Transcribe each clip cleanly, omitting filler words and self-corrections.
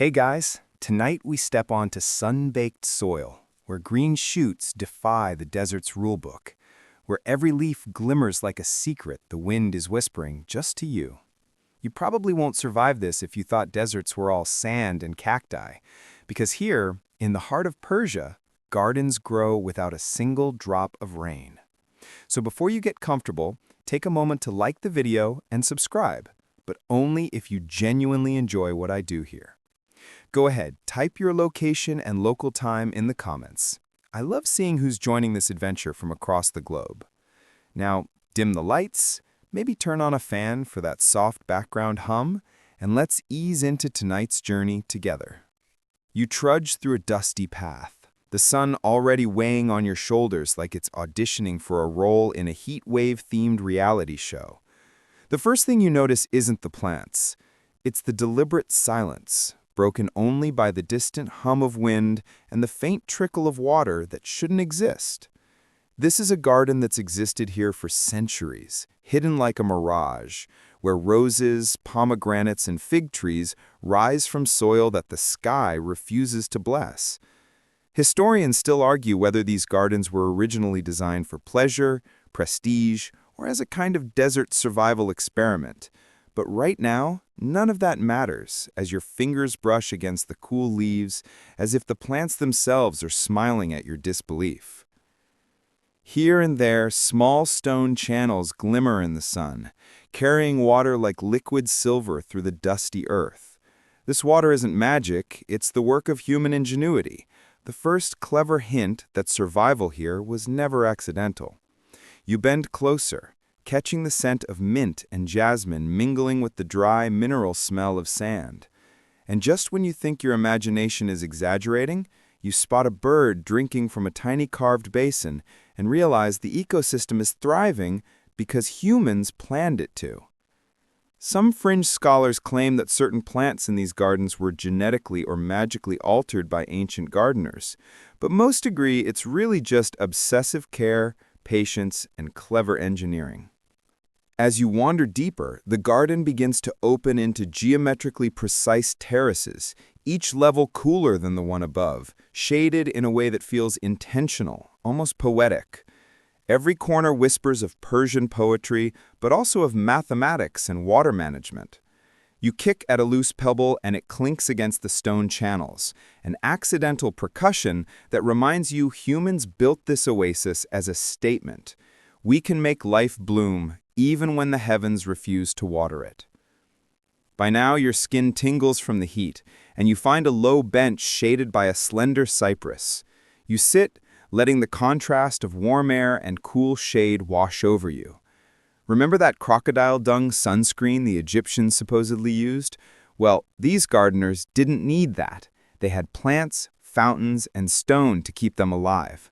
Hey guys, tonight we step onto sun-baked soil, where green shoots defy the desert's rulebook, where every leaf glimmers like a secret the wind is whispering just to you. You probably won't survive this if you thought deserts were all sand and cacti, because here, in the heart of Persia, gardens grow without a single drop of rain. So before you get comfortable, take a moment to like the video and subscribe, but only if you genuinely enjoy what I do here. Go ahead, type your location and local time in the comments. I love seeing who's joining this adventure from across the globe. Now, dim the lights, maybe turn on a fan for that soft background hum, and let's ease into tonight's journey together. You trudge through a dusty path, the sun already weighing on your shoulders like it's auditioning for a role in a heat wave-themed reality show. The first thing you notice isn't the plants. It's the deliberate silence, broken only by the distant hum of wind and the faint trickle of water that shouldn't exist. This is a garden that's existed here for centuries, hidden like a mirage, where roses, pomegranates, and fig trees rise from soil that the sky refuses to bless. Historians still argue whether these gardens were originally designed for pleasure, prestige, or as a kind of desert survival experiment. But right now, none of that matters as your fingers brush against the cool leaves as if the plants themselves are smiling at your disbelief. Here and there, small stone channels glimmer in the sun, carrying water like liquid silver through the dusty earth. This water isn't magic, it's the work of human ingenuity, the first clever hint that survival here was never accidental. You bend closer, catching the scent of mint and jasmine mingling with the dry mineral smell of sand. And just when you think your imagination is exaggerating, you spot a bird drinking from a tiny carved basin and realize the ecosystem is thriving because humans planned it to. Some fringe scholars claim that certain plants in these gardens were genetically or magically altered by ancient gardeners, but most agree it's really just obsessive care, patience, and clever engineering. As you wander deeper, the garden begins to open into geometrically precise terraces, each level cooler than the one above, shaded in a way that feels intentional, almost poetic. Every corner whispers of Persian poetry, but also of mathematics and water management. You kick at a loose pebble and it clinks against the stone channels, an accidental percussion that reminds you humans built this oasis as a statement. We can make life bloom, even when the heavens refuse to water it. By now, your skin tingles from the heat, and you find a low bench shaded by a slender cypress. You sit, letting the contrast of warm air and cool shade wash over you. Remember that crocodile dung sunscreen the Egyptians supposedly used? Well, these gardeners didn't need that. They had plants, fountains, and stone to keep them alive.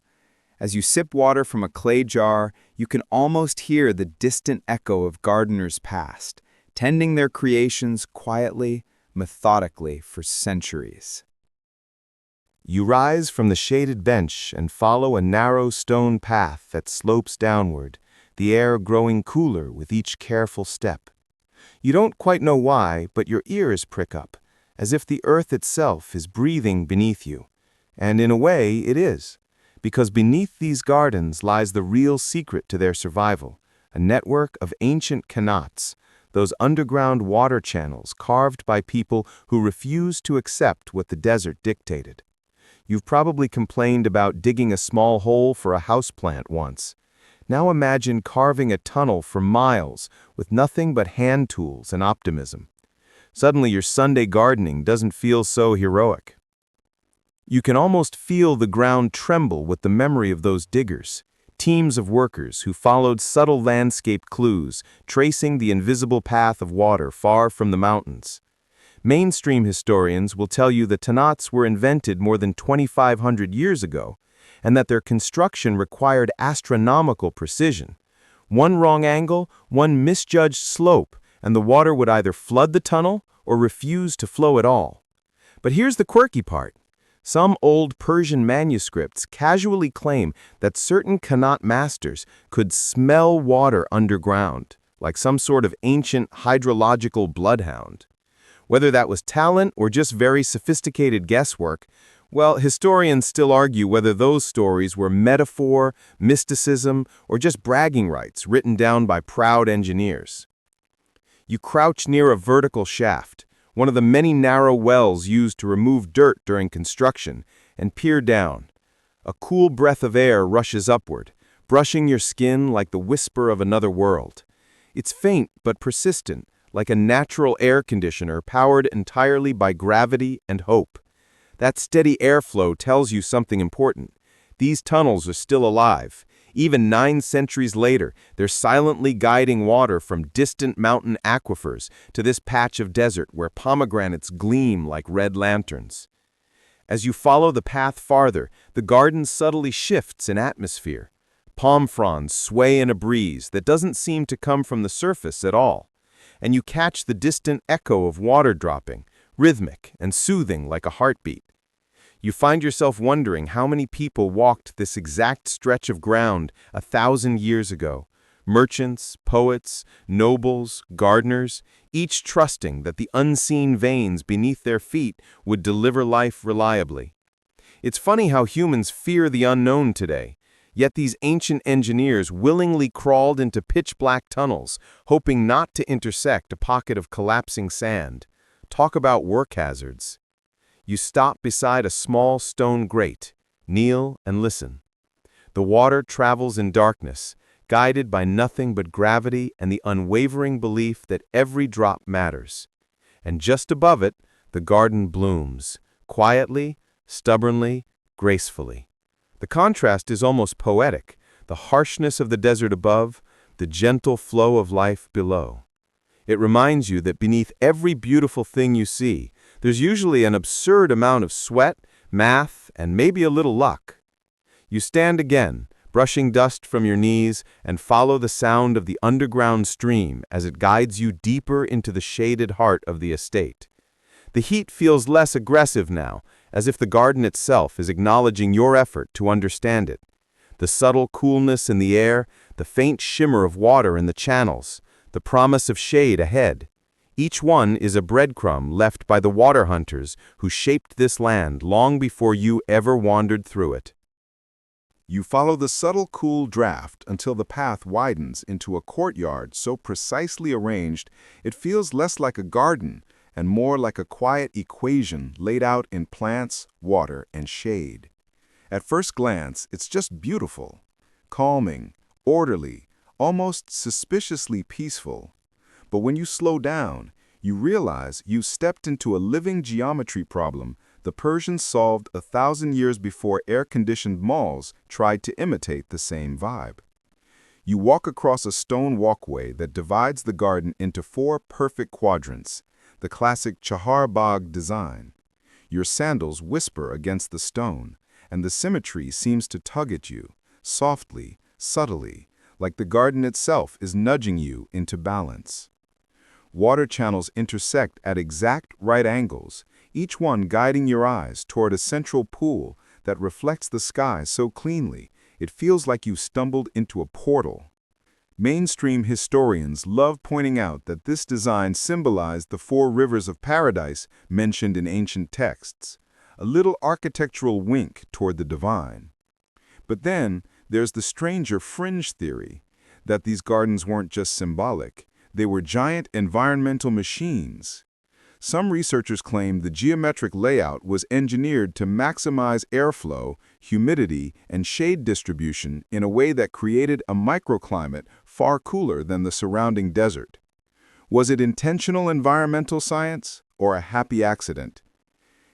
As you sip water from a clay jar, you can almost hear the distant echo of gardeners past, tending their creations quietly, methodically for centuries. You rise from the shaded bench and follow a narrow stone path that slopes downward, the air growing cooler with each careful step. You don't quite know why, but your ears prick up, as if the earth itself is breathing beneath you. And in a way, it is. Because beneath these gardens lies the real secret to their survival, a network of ancient qanats, those underground water channels carved by people who refused to accept what the desert dictated. You've probably complained about digging a small hole for a houseplant once. Now imagine carving a tunnel for miles with nothing but hand tools and optimism. Suddenly your Sunday gardening doesn't feel so heroic. You can almost feel the ground tremble with the memory of those diggers, teams of workers who followed subtle landscape clues, tracing the invisible path of water far from the mountains. Mainstream historians will tell you the qanats were invented more than 2,500 years ago, and that their construction required astronomical precision. One wrong angle, one misjudged slope, and the water would either flood the tunnel or refuse to flow at all. But here's the quirky part. Some old Persian manuscripts casually claim that certain Qanat masters could smell water underground, like some sort of ancient hydrological bloodhound. Whether that was talent or just very sophisticated guesswork, well, historians still argue whether those stories were metaphor, mysticism, or just bragging rights written down by proud engineers. You crouch near a vertical shaft, one of the many narrow wells used to remove dirt during construction, and peer down. A cool breath of air rushes upward, brushing your skin like the whisper of another world. It's faint but persistent, like a natural air conditioner powered entirely by gravity and hope. That steady airflow tells you something important. These tunnels are still alive. Even 9 centuries later, they're silently guiding water from distant mountain aquifers to this patch of desert where pomegranates gleam like red lanterns. As you follow the path farther, the garden subtly shifts in atmosphere. Palm fronds sway in a breeze that doesn't seem to come from the surface at all, and you catch the distant echo of water dropping, rhythmic and soothing like a heartbeat. You find yourself wondering how many people walked this exact stretch of ground 1,000 years ago. Merchants, poets, nobles, gardeners, each trusting that the unseen veins beneath their feet would deliver life reliably. It's funny how humans fear the unknown today, yet these ancient engineers willingly crawled into pitch-black tunnels, hoping not to intersect a pocket of collapsing sand. Talk about work hazards. You stop beside a small stone grate, kneel and listen. The water travels in darkness, guided by nothing but gravity and the unwavering belief that every drop matters. And just above it, the garden blooms, quietly, stubbornly, gracefully. The contrast is almost poetic, the harshness of the desert above, the gentle flow of life below. It reminds you that beneath every beautiful thing you see, there's usually an absurd amount of sweat, math, and maybe a little luck. You stand again, brushing dust from your knees, and follow the sound of the underground stream as it guides you deeper into the shaded heart of the estate. The heat feels less aggressive now, as if the garden itself is acknowledging your effort to understand it. The subtle coolness in the air, the faint shimmer of water in the channels, the promise of shade ahead. Each one is a breadcrumb left by the water hunters who shaped this land long before you ever wandered through it. You follow the subtle cool draft until the path widens into a courtyard so precisely arranged it feels less like a garden and more like a quiet equation laid out in plants, water, and shade. At first glance, it's just beautiful, calming, orderly, almost suspiciously peaceful. But when you slow down, you realize you stepped into a living geometry problem the Persians solved 1,000 years before air-conditioned malls tried to imitate the same vibe. You walk across a stone walkway that divides the garden into 4 perfect quadrants, the classic Chahar Bagh design. Your sandals whisper against the stone, and the symmetry seems to tug at you, softly, subtly, like the garden itself is nudging you into balance. Water channels intersect at exact right angles, each one guiding your eyes toward a central pool that reflects the sky so cleanly it feels like you stumbled into a portal. Mainstream historians love pointing out that this design symbolized the 4 rivers of paradise mentioned in ancient texts, a little architectural wink toward the divine. But then there's the stranger fringe theory, that these gardens weren't just symbolic, they were giant environmental machines. Some researchers claim the geometric layout was engineered to maximize airflow, humidity, and shade distribution in a way that created a microclimate far cooler than the surrounding desert. Was it intentional environmental science or a happy accident?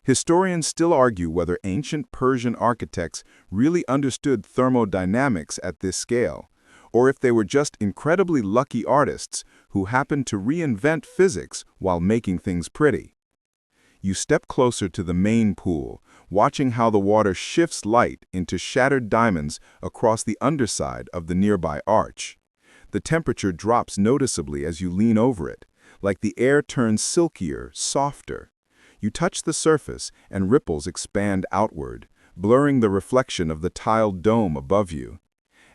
Historians still argue whether ancient Persian architects really understood thermodynamics at this scale, or if they were just incredibly lucky artists who happened to reinvent physics while making things pretty. You step closer to the main pool, watching how the water shifts light into shattered diamonds across the underside of the nearby arch. The temperature drops noticeably as you lean over it, like the air turns silkier, softer. You touch the surface and ripples expand outward, blurring the reflection of the tiled dome above you.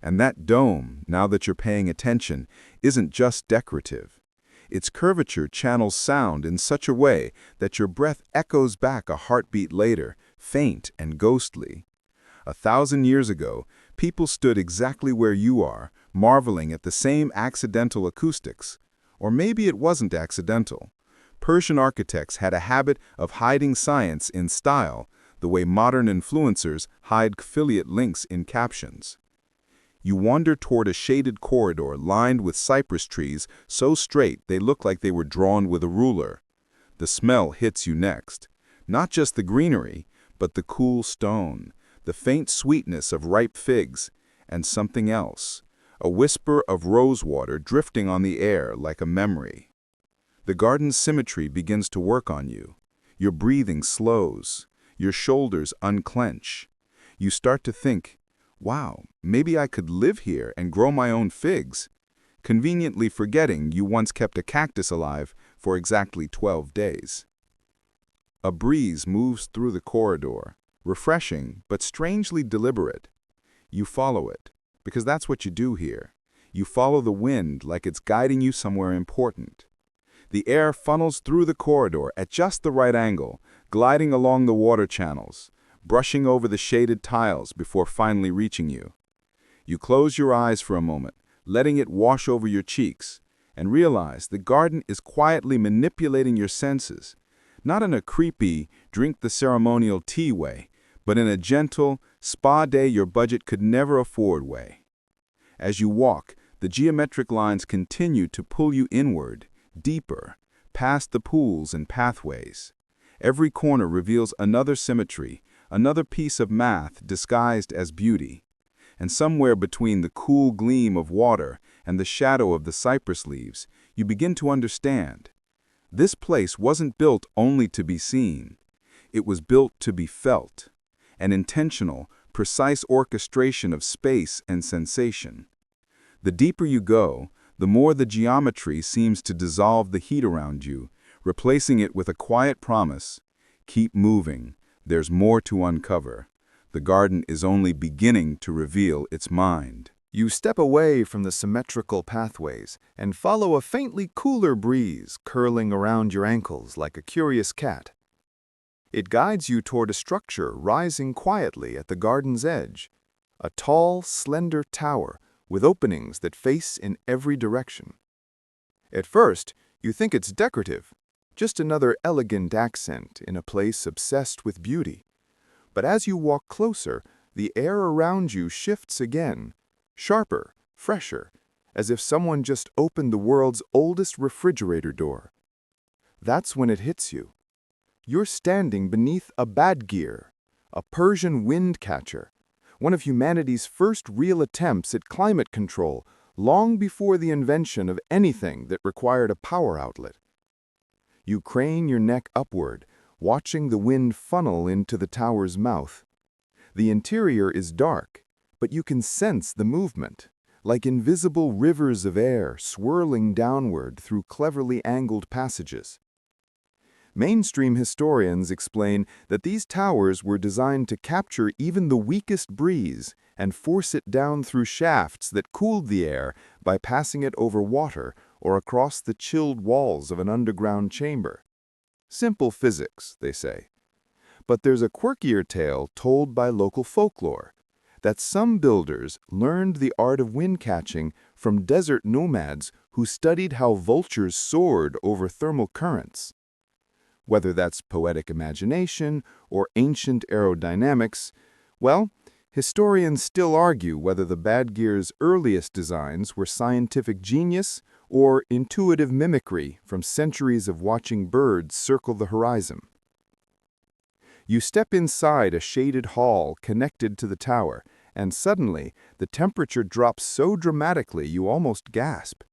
And that dome, now that you're paying attention, isn't just decorative. Its curvature channels sound in such a way that your breath echoes back a heartbeat later, faint and ghostly. 1,000 years ago, people stood exactly where you are, marveling at the same accidental acoustics. Or maybe it wasn't accidental. Persian architects had a habit of hiding science in style, the way modern influencers hide affiliate links in captions. You wander toward a shaded corridor lined with cypress trees so straight they look like they were drawn with a ruler. The smell hits you next. Not just the greenery, but the cool stone, the faint sweetness of ripe figs, and something else, a whisper of rosewater drifting on the air like a memory. The garden's symmetry begins to work on you. Your breathing slows. Your shoulders unclench. You start to think, wow, maybe I could live here and grow my own figs, conveniently forgetting you once kept a cactus alive for exactly 12 days. A breeze moves through the corridor, refreshing but strangely deliberate. You follow it, because that's what you do here. You follow the wind like it's guiding you somewhere important. The air funnels through the corridor at just the right angle, gliding along the water channels, brushing over the shaded tiles before finally reaching you. You close your eyes for a moment, letting it wash over your cheeks, and realize the garden is quietly manipulating your senses, not in a creepy, drink-the-ceremonial tea way, but in a gentle, spa-day your budget could never afford way. As you walk, the geometric lines continue to pull you inward, deeper, past the pools and pathways. Every corner reveals another symmetry, another piece of math disguised as beauty. And somewhere between the cool gleam of water and the shadow of the cypress leaves, you begin to understand. This place wasn't built only to be seen. It was built to be felt, an intentional, precise orchestration of space and sensation. The deeper you go, the more the geometry seems to dissolve the heat around you, replacing it with a quiet promise. Keep moving. There's more to uncover. The garden is only beginning to reveal its mind. You step away from the symmetrical pathways and follow a faintly cooler breeze curling around your ankles like a curious cat. It guides you toward a structure rising quietly at the garden's edge, a tall, slender tower with openings that face in every direction. At first, you think it's decorative, just another elegant accent in a place obsessed with beauty. But as you walk closer, the air around you shifts again, sharper, fresher, as if someone just opened the world's oldest refrigerator door. That's when it hits you. You're standing beneath a badgir, a Persian wind catcher, one of humanity's first real attempts at climate control, long before the invention of anything that required a power outlet. You crane your neck upward, watching the wind funnel into the tower's mouth. The interior is dark, but you can sense the movement, like invisible rivers of air swirling downward through cleverly angled passages. Mainstream historians explain that these towers were designed to capture even the weakest breeze and force it down through shafts that cooled the air by passing it over water or across the chilled walls of an underground chamber. Simple physics, they say. But there's a quirkier tale told by local folklore, that some builders learned the art of wind catching from desert nomads who studied how vultures soared over thermal currents. Whether that's poetic imagination or ancient aerodynamics, well, historians still argue whether the badgir's earliest designs were scientific genius or intuitive mimicry from centuries of watching birds circle the horizon. You step inside a shaded hall connected to the tower, and suddenly the temperature drops so dramatically you almost gasp.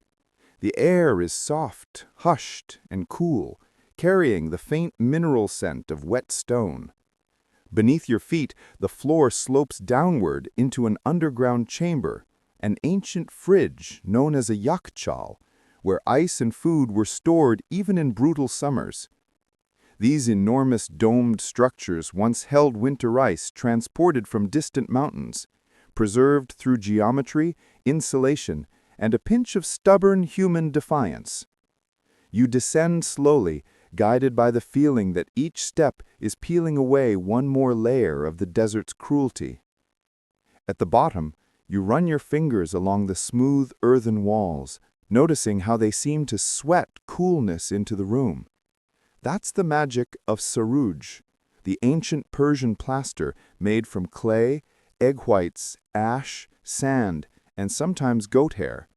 The air is soft, hushed, and cool, carrying the faint mineral scent of wet stone. Beneath your feet, the floor slopes downward into an underground chamber, an ancient fridge known as a yakhchal, where ice and food were stored even in brutal summers. These enormous domed structures once held winter ice transported from distant mountains, preserved through geometry, insulation, and a pinch of stubborn human defiance. You descend slowly, guided by the feeling that each step is peeling away one more layer of the desert's cruelty. At the bottom, you run your fingers along the smooth earthen walls, noticing how they seem to sweat coolness into the room. That's the magic of sarouj, the ancient Persian plaster made from clay, egg whites, ash, sand, and sometimes goat hair.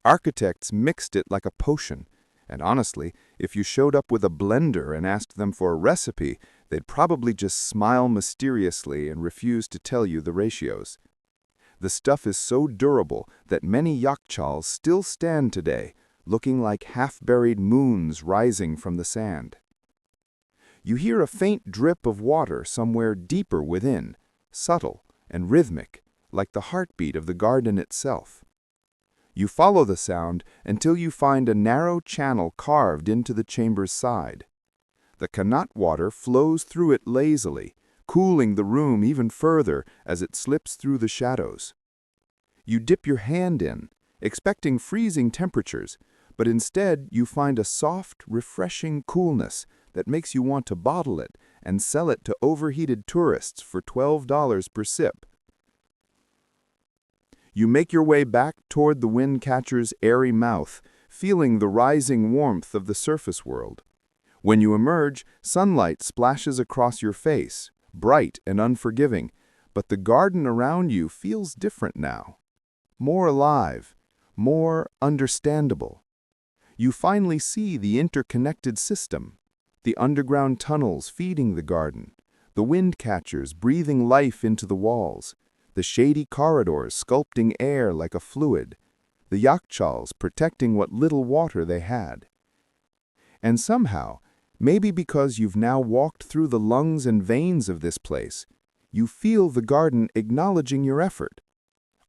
Architects mixed it like a potion, and honestly, if you showed up with a blender and asked them for a recipe, they'd probably just smile mysteriously and refuse to tell you the ratios. The stuff is so durable that many yakchals still stand today, looking like half-buried moons rising from the sand. You hear a faint drip of water somewhere deeper within, subtle and rhythmic, like the heartbeat of the garden itself. You follow the sound until you find a narrow channel carved into the chamber's side. The Qanat water flows through it lazily, cooling the room even further as it slips through the shadows. You dip your hand in, expecting freezing temperatures, but instead you find a soft, refreshing coolness that makes you want to bottle it and sell it to overheated tourists for $12 per sip. You make your way back toward the wind catcher's airy mouth, feeling the rising warmth of the surface world. When you emerge, sunlight splashes across your face, bright and unforgiving, but the garden around you feels different now. More alive, more understandable. You finally see the interconnected system, the underground tunnels feeding the garden, the wind catchers breathing life into the walls, the shady corridors sculpting air like a fluid, the yakchals protecting what little water they had. And somehow, maybe because you've now walked through the lungs and veins of this place, you feel the garden acknowledging your effort,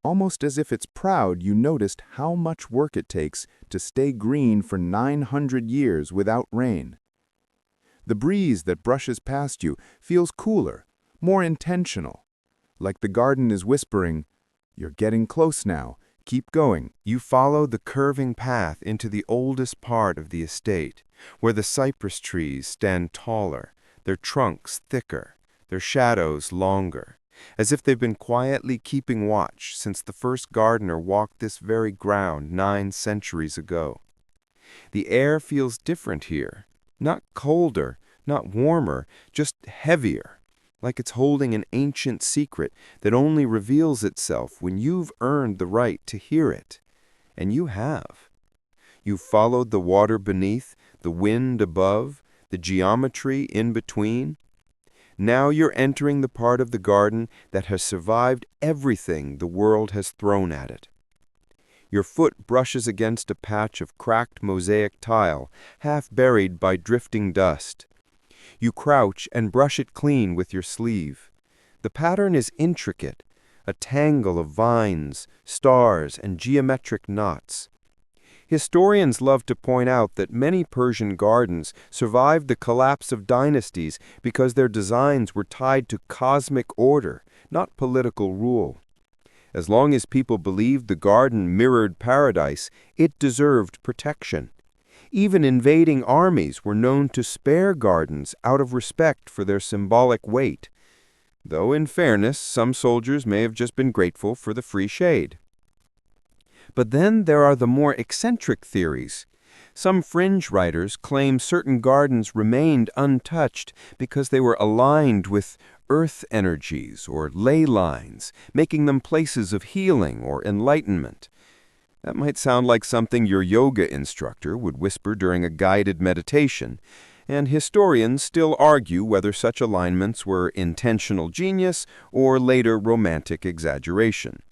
almost as if it's proud you noticed how much work it takes to stay green for 900 years without rain. The breeze that brushes past you feels cooler, more intentional, like the garden is whispering, "You're getting close now, keep going." You follow the curving path into the oldest part of the estate, where the cypress trees stand taller, their trunks thicker, their shadows longer, as if they've been quietly keeping watch since the first gardener walked this very ground 9 centuries ago. The air feels different here, not colder, not warmer, just heavier, like it's holding an ancient secret that only reveals itself when you've earned the right to hear it. And you have. You've followed the water beneath, the wind above, the geometry in between. Now you're entering the part of the garden that has survived everything the world has thrown at it. Your foot brushes against a patch of cracked mosaic tile, half buried by drifting dust. You crouch and brush it clean with your sleeve. The pattern is intricate, a tangle of vines, stars, and geometric knots. Historians love to point out that many Persian gardens survived the collapse of dynasties because their designs were tied to cosmic order, not political rule. As long as people believed the garden mirrored paradise, it deserved protection. Even invading armies were known to spare gardens out of respect for their symbolic weight, though in fairness, some soldiers may have just been grateful for the free shade. But then there are the more eccentric theories. Some fringe writers claim certain gardens remained untouched because they were aligned with earth energies or ley lines, making them places of healing or enlightenment. That might sound like something your yoga instructor would whisper during a guided meditation, and historians still argue whether such alignments were intentional genius or later romantic exaggeration.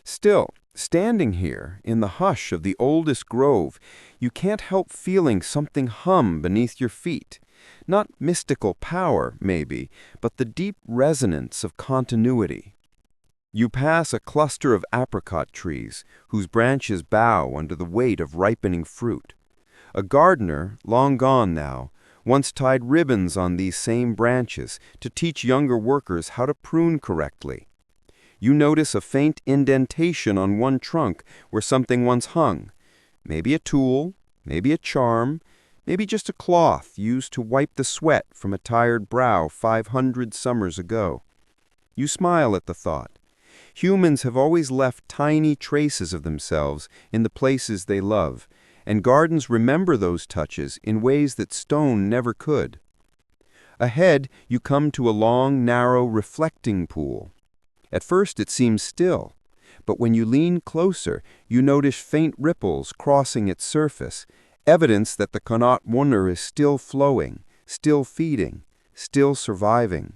Still, standing here in the hush of the oldest grove, you can't help feeling something hum beneath your feet. Not mystical power, maybe, but the deep resonance of continuity. You pass a cluster of apricot trees, whose branches bow under the weight of ripening fruit. A gardener, long gone now, once tied ribbons on these same branches to teach younger workers how to prune correctly. You notice a faint indentation on one trunk where something once hung, maybe a tool, maybe a charm, maybe just a cloth used to wipe the sweat from a tired brow 500 summers ago. You smile at the thought. Humans have always left tiny traces of themselves in the places they love, and gardens remember those touches in ways that stone never could. Ahead, you come to a long, narrow, reflecting pool. At first it seems still, but when you lean closer, you notice faint ripples crossing its surface, evidence that the Qanat water is still flowing, still feeding, still surviving.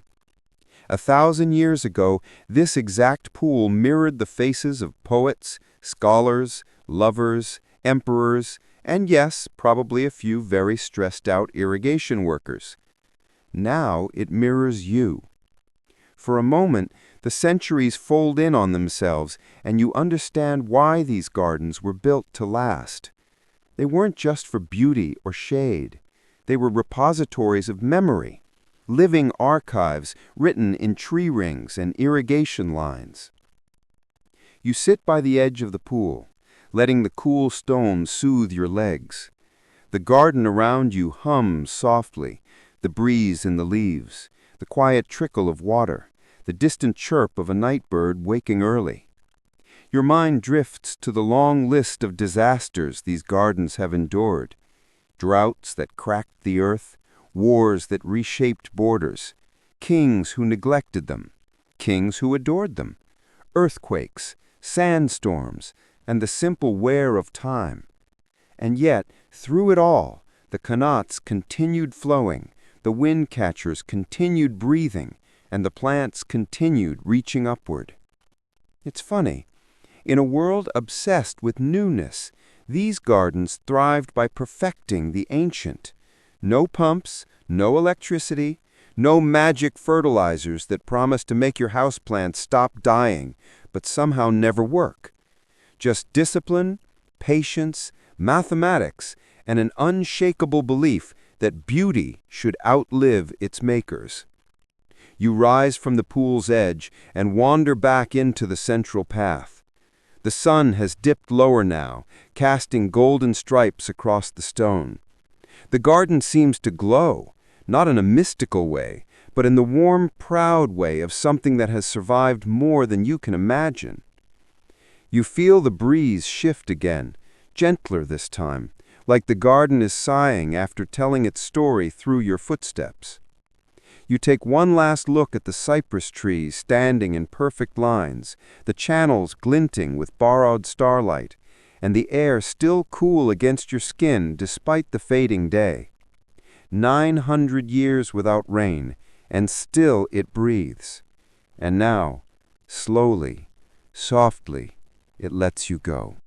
1,000 years ago, this exact pool mirrored the faces of poets, scholars, lovers, emperors, and yes, probably a few very stressed-out irrigation workers. Now it mirrors you. For a moment, the centuries fold in on themselves, and you understand why these gardens were built to last. They weren't just for beauty or shade. They were repositories of memory, living archives written in tree rings and irrigation lines. You sit by the edge of the pool, letting the cool stones soothe your legs. The garden around you hums softly, the breeze in the leaves, the quiet trickle of water, the distant chirp of a night bird waking early. Your mind drifts to the long list of disasters these gardens have endured. Droughts that cracked the earth, wars that reshaped borders, kings who neglected them, kings who adored them, earthquakes, sandstorms, and the simple wear of time. And yet, through it all, the Qanats continued flowing, the wind catchers continued breathing, and the plants continued reaching upward. It's funny. In a world obsessed with newness, these gardens thrived by perfecting the ancient. No pumps, no electricity, no magic fertilizers that promise to make your houseplants stop dying, but somehow never work. Just discipline, patience, mathematics, and an unshakable belief that beauty should outlive its makers. You rise from the pool's edge and wander back into the central path. The sun has dipped lower now, casting golden stripes across the stone. The garden seems to glow, not in a mystical way, but in the warm, proud way of something that has survived more than you can imagine. You feel the breeze shift again, gentler this time, like the garden is sighing after telling its story through your footsteps. You take one last look at the cypress trees standing in perfect lines, the channels glinting with borrowed starlight, and the air still cool against your skin despite the fading day. 900 years without rain, and still it breathes. And now, slowly, softly, it lets you go.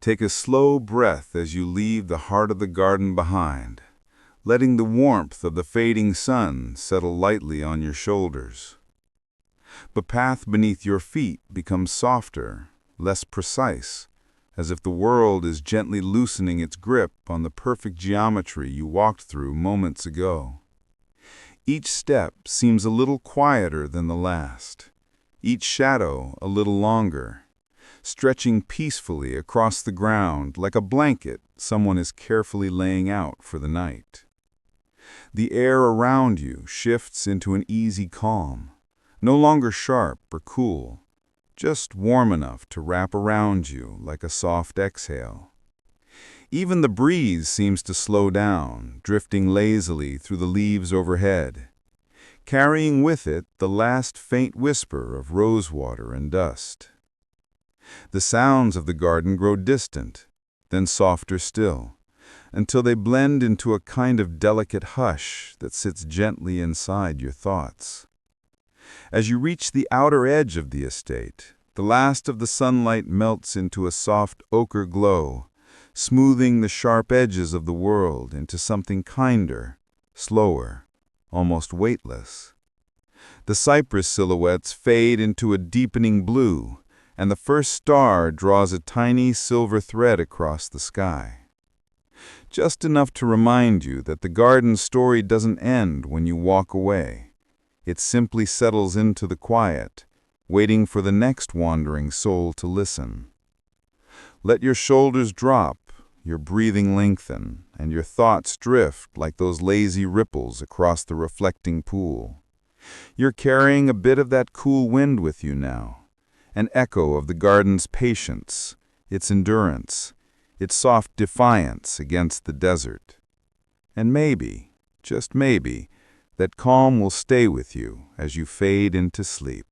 Take a slow breath as you leave the heart of the garden behind, letting the warmth of the fading sun settle lightly on your shoulders. The path beneath your feet becomes softer, less precise, as if the world is gently loosening its grip on the perfect geometry you walked through moments ago. Each step seems a little quieter than the last, each shadow a little longer, stretching peacefully across the ground like a blanket someone is carefully laying out for the night. The air around you shifts into an easy calm, no longer sharp or cool, just warm enough to wrap around you like a soft exhale. Even the breeze seems to slow down, drifting lazily through the leaves overhead, carrying with it the last faint whisper of rosewater and dust. The sounds of the garden grow distant, then softer still, until they blend into a kind of delicate hush that sits gently inside your thoughts. As you reach the outer edge of the estate, the last of the sunlight melts into a soft ochre glow, smoothing the sharp edges of the world into something kinder, slower, almost weightless. The cypress silhouettes fade into a deepening blue, and the first star draws a tiny silver thread across the sky. Just enough to remind you that the garden's story doesn't end when you walk away. It simply settles into the quiet, waiting for the next wandering soul to listen. Let your shoulders drop, your breathing lengthen, and your thoughts drift like those lazy ripples across the reflecting pool. You're carrying a bit of that cool wind with you now, an echo of the garden's patience, its endurance, its soft defiance against the desert. And maybe, just maybe, that calm will stay with you as you fade into sleep.